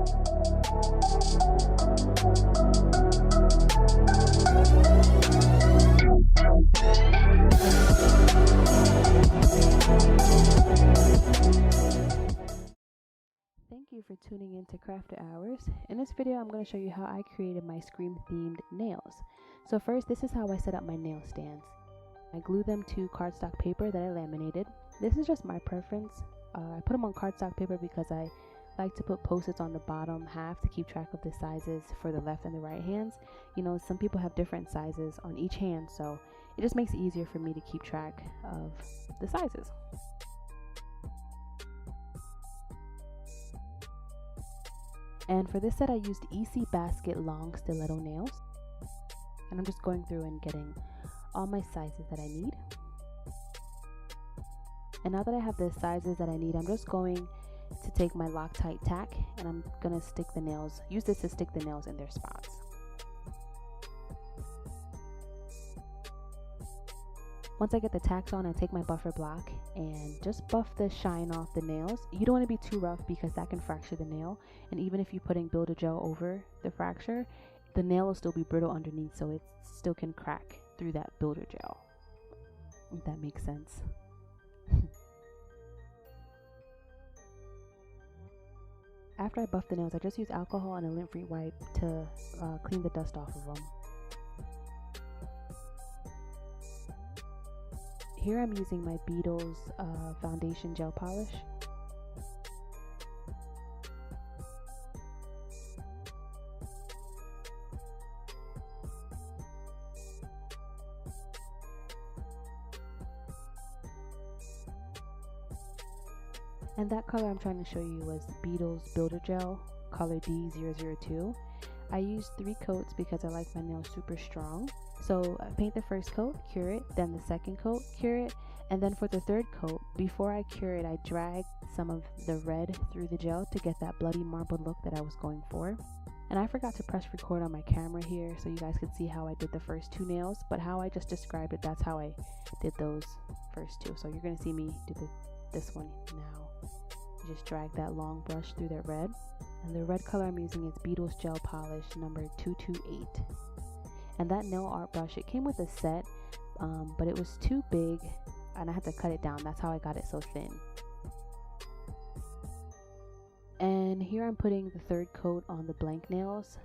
Thank you for tuning in to Crafter Hours. In this video, I'm going to show you how I created my Scream themed nails. So first, this is how I set up my nail stands. I glue them to cardstock paper that I laminated. This is just my preference. I put them on cardstock paper because I like to put post-its on the bottom half to keep track of the sizes for the left and the right hands. You know, some people have different sizes on each hand, so it just makes it easier for me to keep track of the sizes. And for this set, I used EC Basket long stiletto nails. And I'm just going through and getting all my sizes that I need. And now that I have the sizes that I need, I'm just going to take my Loctite tack and I'm gonna stick the nails, use this to stick the nails in their spots. Once I get the tacks on, I take my buffer block and just buff the shine off the nails. You don't want to be too rough because that can fracture the nail. And even if you're putting Builder Gel over the fracture, the nail will still be brittle underneath, so it still can crack through that Builder Gel. If that makes sense. After I buff the nails, I just use alcohol and a lint-free wipe to clean the dust off of them. Here I'm using my Beetles foundation gel polish. And that color I'm trying to show you was Beetles Builder Gel, color D002. I used 3 coats because I like my nails super strong. So I paint the first coat, cure it, then the second coat, cure it, and then for the third coat, before I cure it, I drag some of the red through the gel to get that bloody marble look that I was going for. And I forgot to press record on my camera here so you guys could see how I did the first 2 nails, but how I just described it, that's how I did those first 2. So you're gonna see me do this one now. Just drag that long brush through that red, and the red color I'm using is Beetles Gel Polish number 228. And that nail art brush, it came with a set, but it was too big and I had to cut it down. That's how I got it so thin. And here I'm putting the third coat on the blank nails.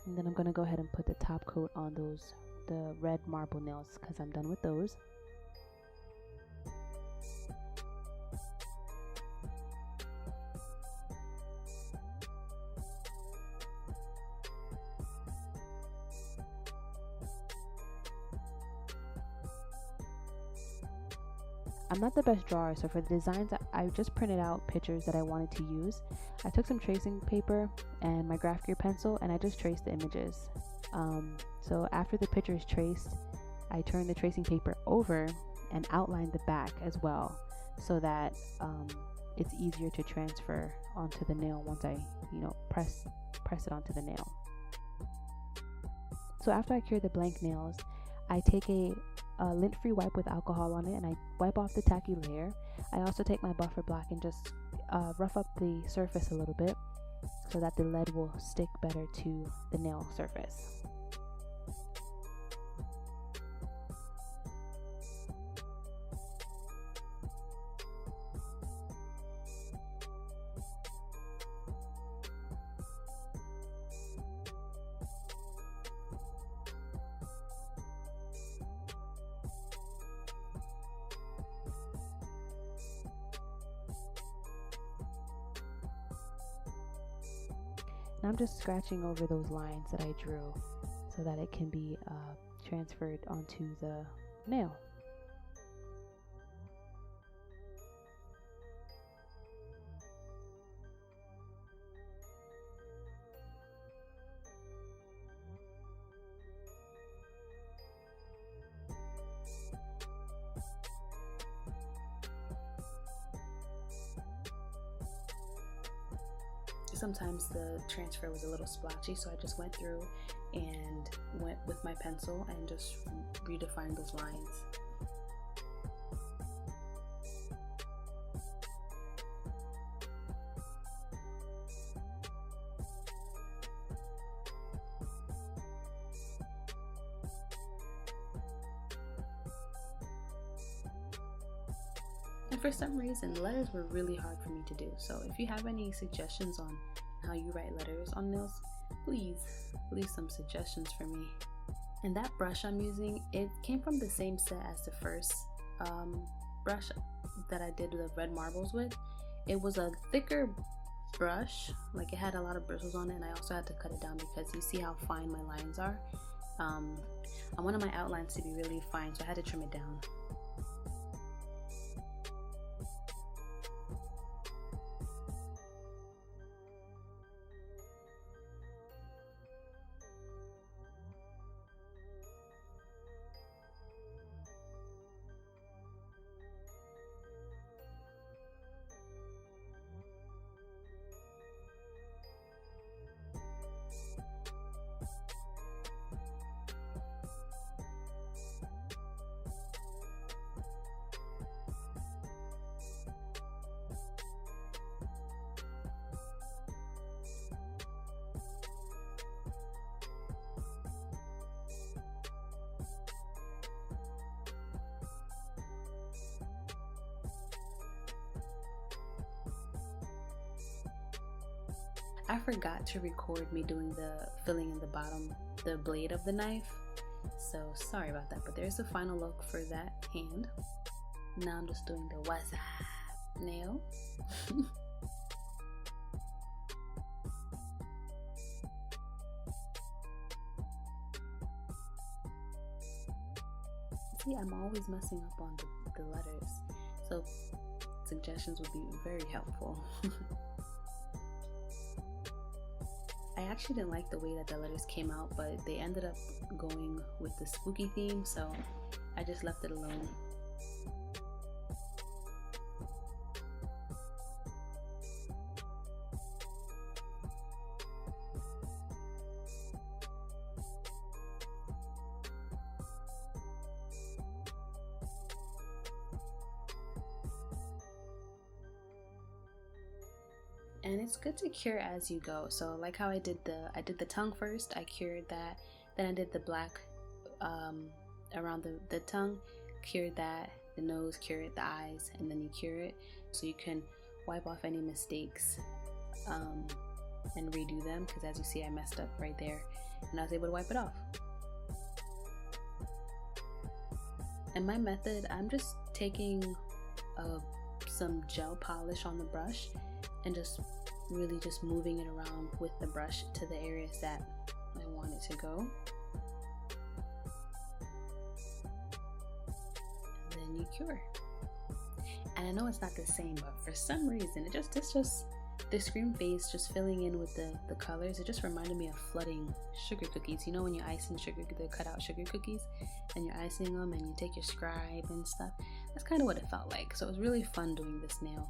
And then I'm going to go ahead and put the top coat on the red marble nails because I'm done with those. I'm not the best drawer, so for the designs, I just printed out pictures that I wanted to use. I took some tracing paper and my graph gear pencil and I just traced the images. So after the picture is traced, I turn the tracing paper over and outline the back as well so that it's easier to transfer onto the nail once I, press it onto the nail. So after I cure the blank nails, I take a lint-free wipe with alcohol on it and I wipe off the tacky layer. I also take my buffer block and just rough up the surface a little bit so that the lead will stick better to the nail surface. And I'm just scratching over those lines that I drew so that it can be transferred onto the nail. Sometimes the transfer was a little splotchy, so I just went through and went with my pencil and just redefined those lines. for some reason, letters were really hard for me to do. So if you have any suggestions on how you write letters on nails, please leave some suggestions for me. And that brush I'm using, it came from the same set as the first brush that I did the red marbles with. It was a thicker brush, like it had a lot of bristles on it, and I also had to cut it down because you see how fine my lines are. I wanted my outlines to be really fine, so I had to trim it down. I forgot to record me doing the filling in the bottom, the blade of the knife, so sorry about that, but there's the final look for that hand. Now I'm just doing the what's up nail. See, I'm always messing up on the letters, so suggestions would be very helpful. I actually didn't like the way that the letters came out, but they ended up going with the spooky theme, so I just left it alone. And it's good to cure as you go. So like how I did the tongue first, I cured that, then I did the black around the tongue, cured that, the nose, cure it, the eyes, and then you cure it so you can wipe off any mistakes and redo them, because as you see I messed up right there and I was able to wipe it off. And my method, I'm just taking some gel polish on the brush and just really just moving it around with the brush to the areas that I want it to go. And then you cure. And I know it's not the same, but for some reason, it's just the scream face just filling in with the colors, it just reminded me of flooding sugar cookies. You know when you ice in sugar, the cut out sugar cookies, and you're icing them and you take your scribe and stuff? That's kind of what it felt like. So it was really fun doing this nail.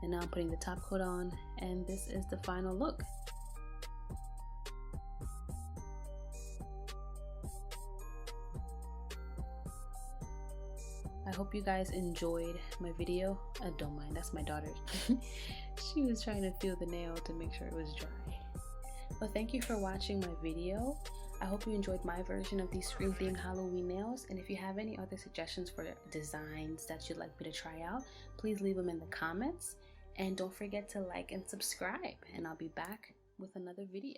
And now I'm putting the top coat on, and this is the final look. I hope you guys enjoyed my video. I don't mind, that's my daughter. She was trying to feel the nail to make sure it was dry. Well, thank you for watching my video. I hope you enjoyed my version of these scream themed Halloween nails, and if you have any other suggestions for designs that you'd like me to try out, please leave them in the comments. And don't forget to like and subscribe, and I'll be back with another video.